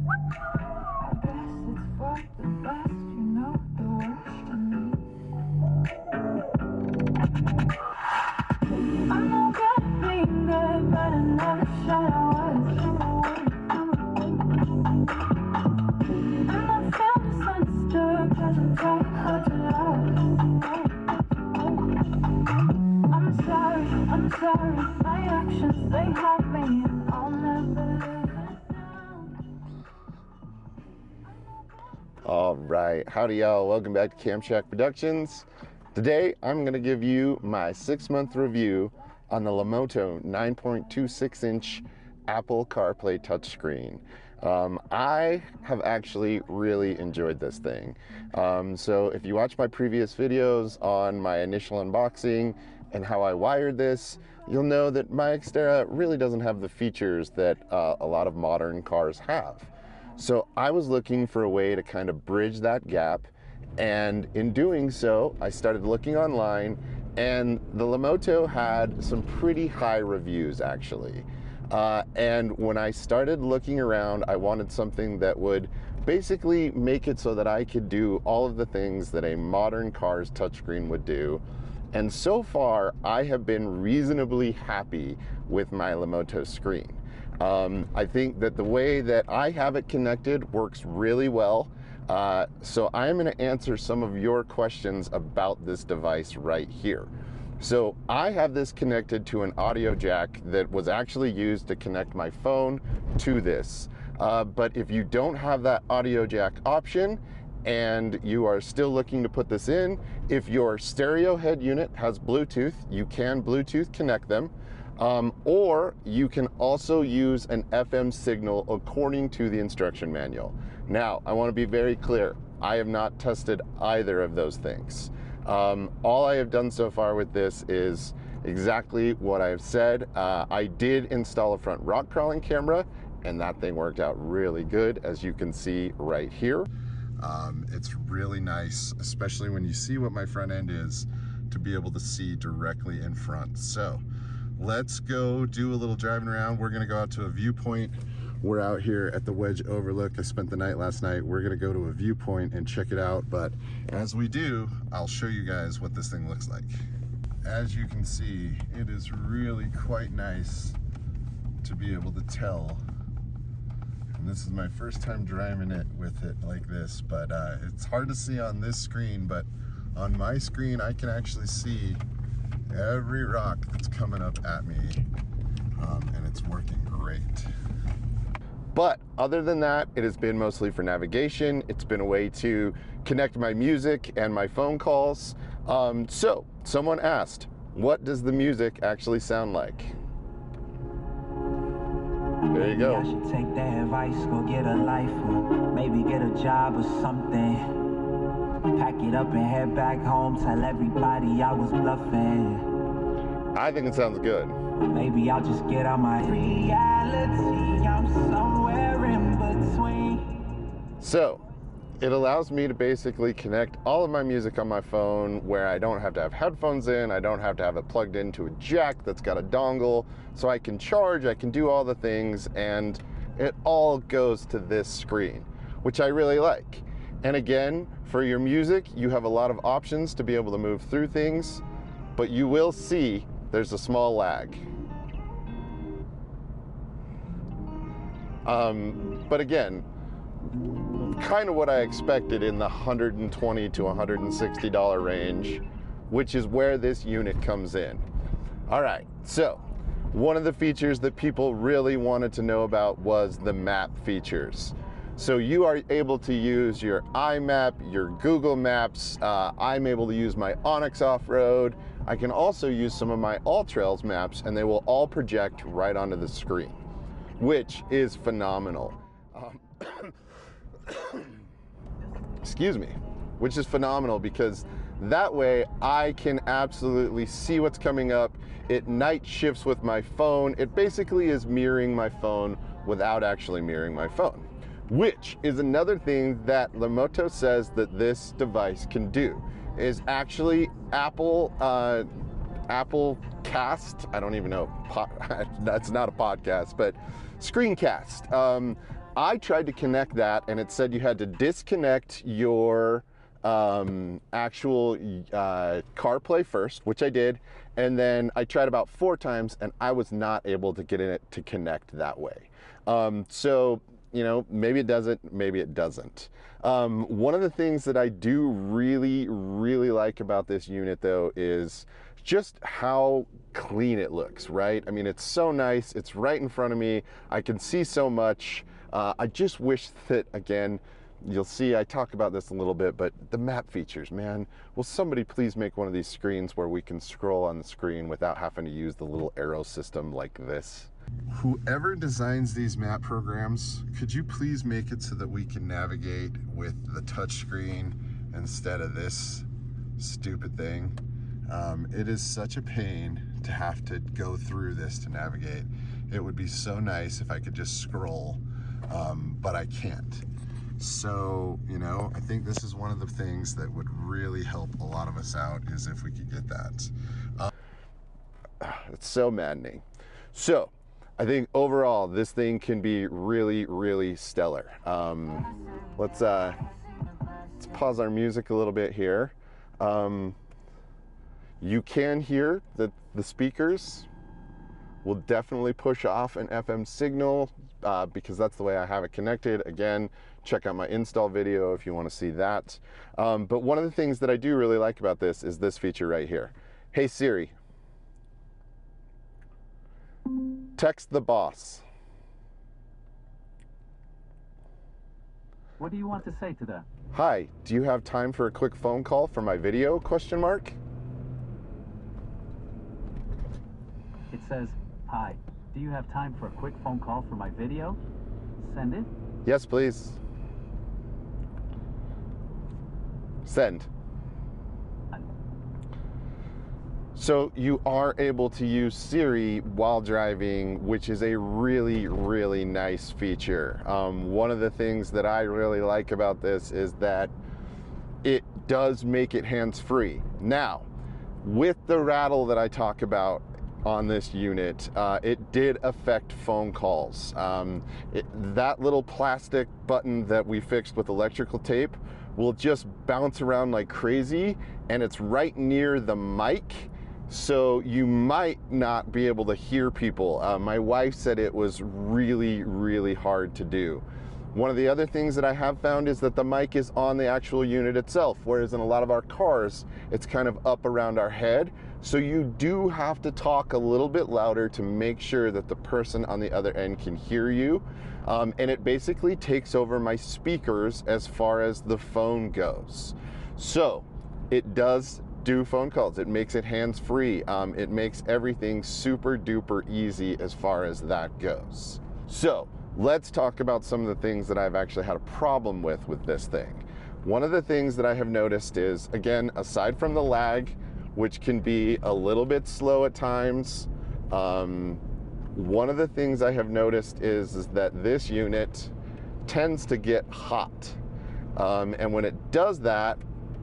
I'm sorry, my actions, they have me, and I'll never live it down. All right, howdy y'all, welcome back to Cam Shack Productions. Today I'm going to give you my 6-month review on the Lamtto 9.26 inch Apple CarPlay touchscreen. I have actually really enjoyed this thing. So if you watch my previous videos on my initial unboxing and how I wired this, you'll know that my Xterra really doesn't have the features that a lot of modern cars have. So I was looking for a way to kind of bridge that gap, and in doing so, I started looking online, and the Lamtto had some pretty high reviews actually. And when I started looking around, I wanted something that would basically make it so that I could do all of the things that a modern car's touchscreen would do. And so far, I have been reasonably happy with my Lamtto screen. I think that the way that I have it connected works really well. So I'm going to answer some of your questions about this device right here. So I have this connected to an audio jack that was actually used to connect my phone to this. But if you don't have that audio jack option and you are still looking to put this in, if your stereo head unit has Bluetooth, you can Bluetooth connect them. Or you can also use an FM signal according to the instruction manual. Now, I want to be very clear. I have not tested either of those things. All I have done so far with this is exactly what I've said. I did install a front rock crawling camera, and that thing worked out really good, as you can see right here. It's really nice, especially when you see what my front end is, to be able to see directly in front. So let's go do a little driving around. We're gonna go out to a viewpoint. We're out here at the Wedge Overlook. I spent the night last night. We're gonna go to a viewpoint and check it out. But as we do, I'll show you guys what this thing looks like. As you can see, it is really quite nice to be able to tell. And this is my first time driving it with it like this, but it's hard to see on this screen, but on my screen, I can actually see every rock that's coming up at me, and it's working great. But other than that, it has been mostly for navigation. It's been a way to connect my music and my phone calls. So someone asked, what does the music actually sound like? There you go. I should take that advice, go get a life, or maybe get a job or something. Pack it up and head back home, tell everybody I was bluffing. I think it sounds good. Maybe I'll just get on my reality, I'm somewhere in between. So, it allows me to basically connect all of my music on my phone where I don't have to have headphones in, I don't have to have it plugged into a jack that's got a dongle, so I can charge, I can do all the things, and it all goes to this screen, which I really like. And again, for your music, you have a lot of options to be able to move through things, but you will see there's a small lag. But again, kind of what I expected in the $120 to $160 range, which is where this unit comes in. All right, so one of the features that people really wanted to know about was the map features. So you are able to use your iMap, your Google Maps. I'm able to use my Onyx Off-Road. I can also use some of my AllTrails maps, and they will all project right onto the screen, which is phenomenal. Excuse me, which is phenomenal because that way I can absolutely see what's coming up. It night shifts with my phone. It basically is mirroring my phone without actually mirroring my phone, which is another thing that Lamtto says that this device can do, is actually Apple Cast, I don't even know, that's not a podcast, but screencast. I tried to connect that and it said you had to disconnect your actual CarPlay first, which I did, and then I tried about 4 times and I was not able to get it to connect that way. So, you know, maybe it does it, maybe it doesn't. One of the things that I do really like about this unit though is just how clean it looks, right? I mean, it's so nice, it's right in front of me, I can see so much. I just wish that, again, you'll see I talk about this a little bit, but the map features, man, will somebody please make one of these screens where we can scroll on the screen without having to use the little arrow system like this? Whoever designs these map programs, could you please make it so that we can navigate with the touch screen instead of this stupid thing? It is such a pain to have to go through this to navigate. It would be so nice if I could just scroll, but I can't. So, you know, I think this is one of the things that would really help a lot of us out, is if we could get that. It's so maddening. So, I think overall, this thing can be really stellar. Let's pause our music a little bit here. You can hear that the speakers will definitely push off an FM signal because that's the way I have it connected. Again, check out my install video if you want to see that. But one of the things that I do really like about this is this feature right here. Hey Siri, text the boss. What do you want to say to that? Hi, do you have time for a quick phone call for my video, question mark? It says, hi, do you have time for a quick phone call for my video? Send it? Yes, please. Send. So you are able to use Siri while driving, which is a really nice feature. One of the things that I really like about this is that it does make it hands-free. Now, with the rattle that I talk about on this unit, it did affect phone calls. That little plastic button that we fixed with electrical tape will just bounce around like crazy, and it's right near the mic, so you might not be able to hear people. My wife said it was really hard to do. One of the other things that I have found is that the mic is on the actual unit itself, whereas in a lot of our cars, it's kind of up around our head. So you do have to talk a little bit louder to make sure that the person on the other end can hear you. And it basically takes over my speakers as far as the phone goes. So it does do phone calls. It makes it hands-free. It makes everything super duper easy as far as that goes. So let's talk about some of the things that I've actually had a problem with this thing. One of the things that I have noticed is, again, aside from the lag, which can be a little bit slow at times, one of the things I have noticed is that this unit tends to get hot. And when it does that,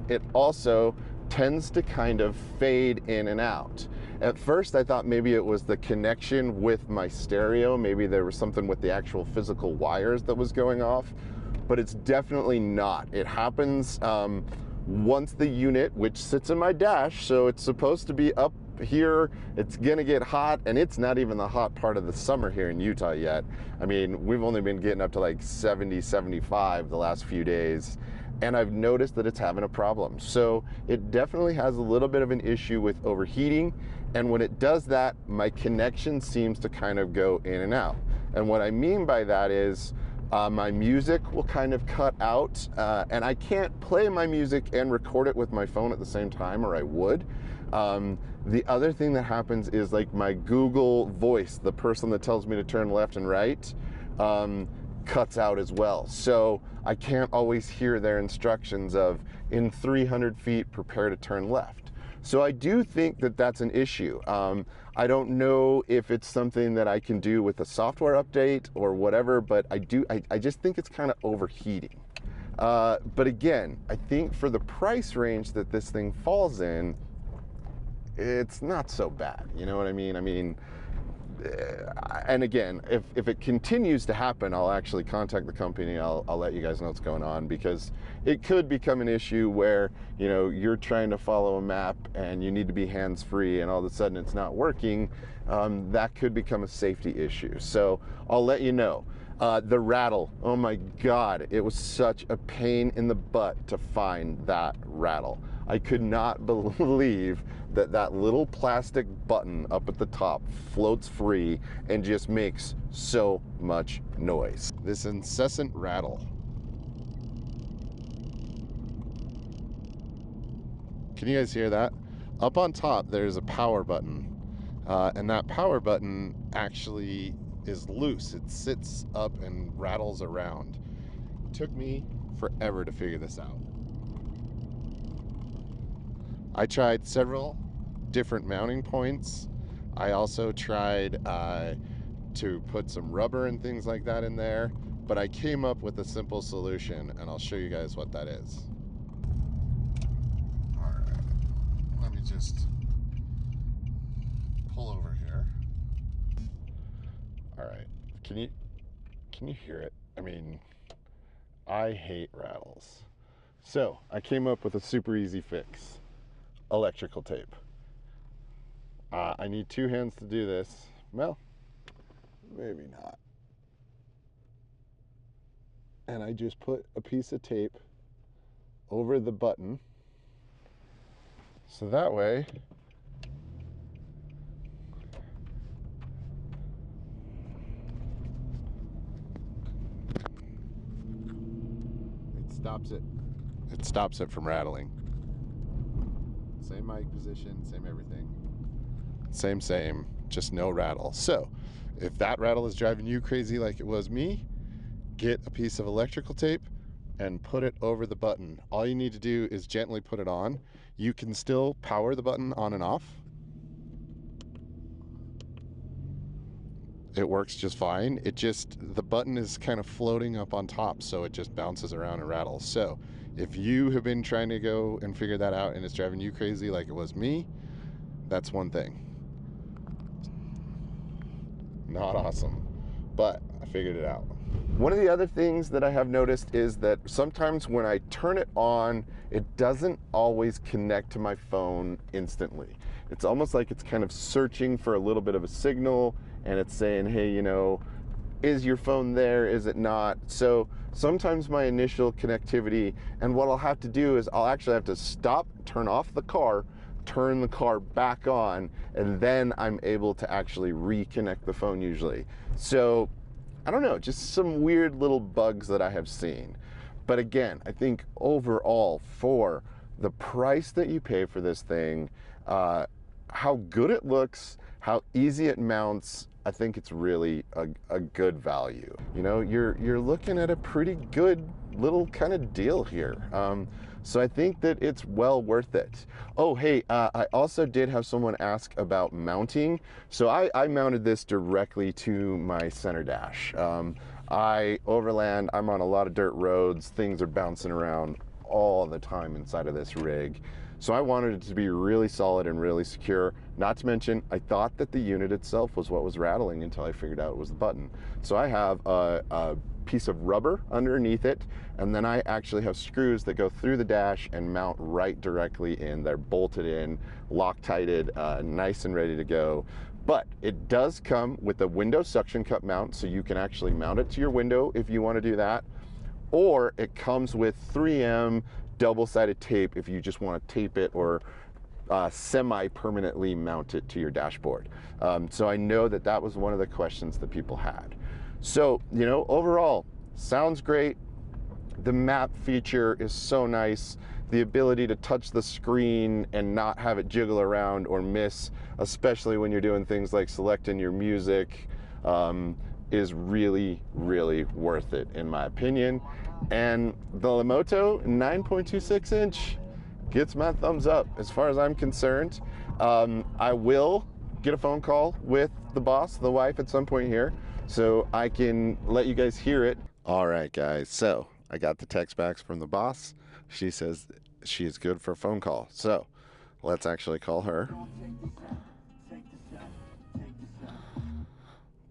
it also tends to kind of fade in and out. At first I thought maybe it was the connection with my stereo, maybe there was something with the actual physical wires that was going off, but it's definitely not. It happens once the unit, which sits in my dash, so it's supposed to be up here, it's gonna get hot, and it's not even the hot part of the summer here in Utah yet. I mean, we've only been getting up to like 70, 75 the last few days, and I've noticed that it's having a problem. So it definitely has a little bit of an issue with overheating, and when it does that, my connection seems to kind of go in and out. And what I mean by that is my music will kind of cut out, and I can't play my music and record it with my phone at the same time, or I would. The other thing that happens is like my Google Voice, the person that tells me to turn left and right, cuts out as well. So I can't always hear their instructions of, in 300 feet, prepare to turn left. So I do think that that's an issue. I don't know if it's something that I can do with a software update or whatever, but I just think it's kind of overheating. But again, I think for the price range that this thing falls in, it's not so bad. You know what I mean? I mean, and again, if it continues to happen, I'll actually contact the company. I'll let you guys know what's going on, because it could become an issue where, you know, you're trying to follow a map and you need to be hands-free and all of a sudden it's not working. That could become a safety issue. So I'll let you know. The rattle, oh my God, it was such a pain in the butt to find that rattle. I could not believe that that little plastic button up at the top floats free and just makes so much noise. This incessant rattle. Can you guys hear that? Up on top, there's a power button. And that power button actually is loose. It sits up and rattles around. It took me forever to figure this out. I tried several different mounting points. I also tried to put some rubber and things like that in there, but I came up with a simple solution, and I'll show you guys what that is. All right, let me just pull over here. All right, can you hear it? I mean, I hate rattles. So I came up with a super easy fix: electrical tape. I need two hands to do this. Well, maybe not. And I just put a piece of tape over the button, so that way it stops it from rattling. Same mic position, same everything. Same, just no rattle. So if that rattle is driving you crazy like it was me, get a piece of electrical tape and put it over the button. All you need to do is gently put it on. You can still power the button on and off. It works just fine. The button is kind of floating up on top, so it just bounces around and rattles. So if you have been trying to go and figure that out and it's driving you crazy like it was me, that's one thing. Not awesome, but I figured it out. One of the other things that I have noticed is that sometimes when I turn it on, it doesn't always connect to my phone instantly. It's almost like it's kind of searching for a little bit of a signal, and it's saying, hey, you know, is your phone there? Is it not? So sometimes my initial connectivity, and what I'll have to do is I'll actually have to stop, turn off the car, turn the car back on, and then I'm able to actually reconnect the phone usually. So I don't know, just some weird little bugs that I have seen. But again, I think overall, for the price that you pay for this thing, how good it looks, how easy it mounts, I think it's really a good value. You know, you're looking at a pretty good little kind of deal here. So I think that it's well worth it. Oh, hey, I also did have someone ask about mounting. So I mounted this directly to my center dash. I overland, I'm on a lot of dirt roads, things are bouncing around all the time inside of this rig. So I wanted it to be really solid and really secure. Not to mention, I thought that the unit itself was what was rattling until I figured out it was the button. So I have a piece of rubber underneath it, and then I actually have screws that go through the dash and mount right directly in. They're bolted in, Loctited, nice and ready to go. But it does come with a window suction cup mount, so you can actually mount it to your window if you want to do that. Or it comes with 3M double-sided tape if you just want to tape it or semi-permanently mount it to your dashboard. So I know that that was one of the questions that people had. So, you know, overall, sounds great. The map feature is so nice. The ability to touch the screen and not have it jiggle around or miss, especially when you're doing things like selecting your music, is really, really worth it in my opinion. And the Lamtto 9.26 inch gets my thumbs up as far as I'm concerned. I will get a phone call with the boss, the wife, at some point here, so I can let you guys hear it. All right, guys, so I got the text back from the boss. She says she is good for a phone call. So let's actually call her.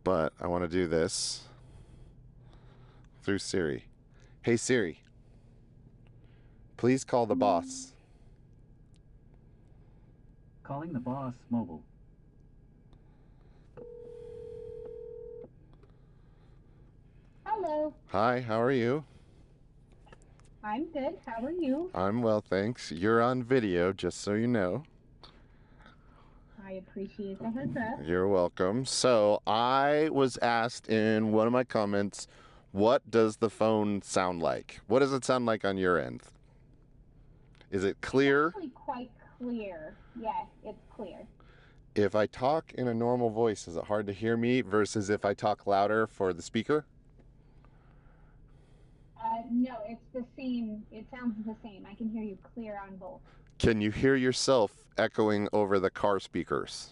but I want to do this through Siri. Hey Siri, please call the boss. Calling the boss mobile. Hello. Hi, how are you? I'm good. How are you? I'm well, thanks. You're on video, just so you know. I appreciate the heads up. You're welcome. So I was asked in one of my comments, what does the phone sound like? What does it sound like on your end? Is it clear? It's actually quite clear. Yes, it's clear. If I talk in a normal voice, is it hard to hear me versus if I talk louder for the speaker? No, it's the same. It sounds the same. I can hear you clear on both. Can you hear yourself echoing over the car speakers?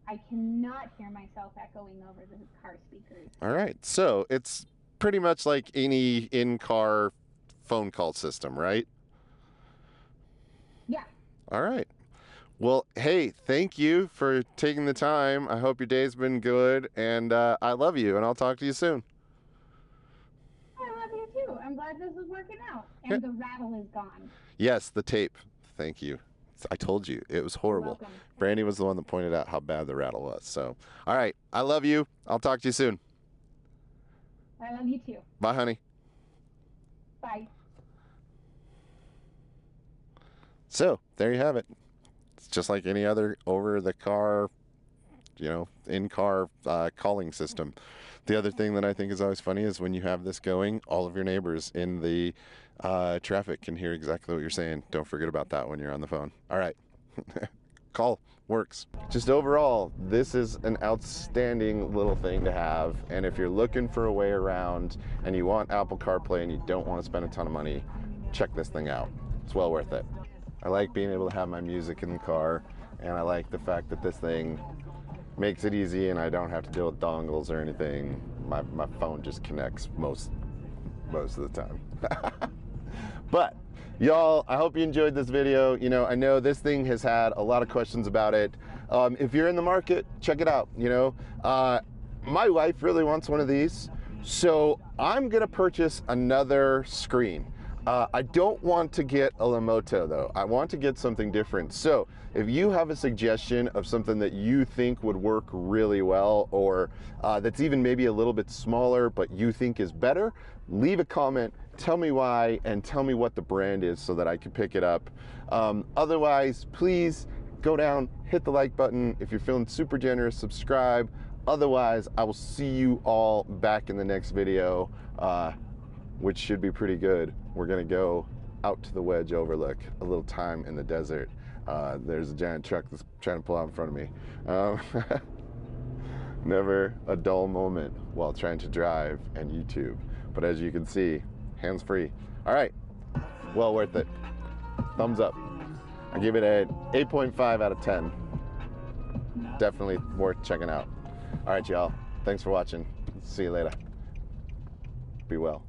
I cannot hear myself echoing over the car speakers. All right, so it's pretty much like any in-car phone call system, right? Yeah. All right. Well, hey, thank you for taking the time. I hope your day's been good, and I love you, and I'll talk to you soon. I love you too. I'm glad this is working out. And the rattle is gone. Yes, the tape. Thank you. I told you, it was horrible. You're welcome. Brandy was the one that pointed out how bad the rattle was. So, all right, I love you. I'll talk to you soon. I love you too. Bye, honey. Bye. So, there you have it. It's just like any other over-the-car, in-car calling system. The other thing that I think is always funny is when you have this going, all of your neighbors in the traffic can hear exactly what you're saying. Don't forget about that when you're on the phone. All right. Call works. Just overall, this is an outstanding little thing to have. And if you're looking for a way around and you want Apple CarPlay and you don't want to spend a ton of money, check this thing out. It's well worth it. I like being able to have my music in the car, and I like the fact that this thing makes it easy and I don't have to deal with dongles or anything. My phone just connects most of the time. But y'all, I hope you enjoyed this video. I know this thing has had a lot of questions about it. If you're in the market, check it out. My wife really wants one of these, so I'm gonna purchase another screen. I don't want to get a Lamtto though. I want to get something different. So if you have a suggestion of something that you think would work really well, or that's even maybe a little bit smaller but you think is better, leave a comment, tell me why, and tell me what the brand is so that I can pick it up. Otherwise, please go down, hit the like button. If you're feeling super generous, subscribe. Otherwise, I will see you all back in the next video, which should be pretty good. We're gonna go out to the Wedge Overlook, a little time in the desert. There's a giant truck that's trying to pull out in front of me. Never a dull moment while trying to drive and YouTube. But as you can see, hands-free. All right, well worth it. Thumbs up. I give it an 8.5 out of 10. Definitely worth checking out. All right, y'all. Thanks for watching. See you later. Be well.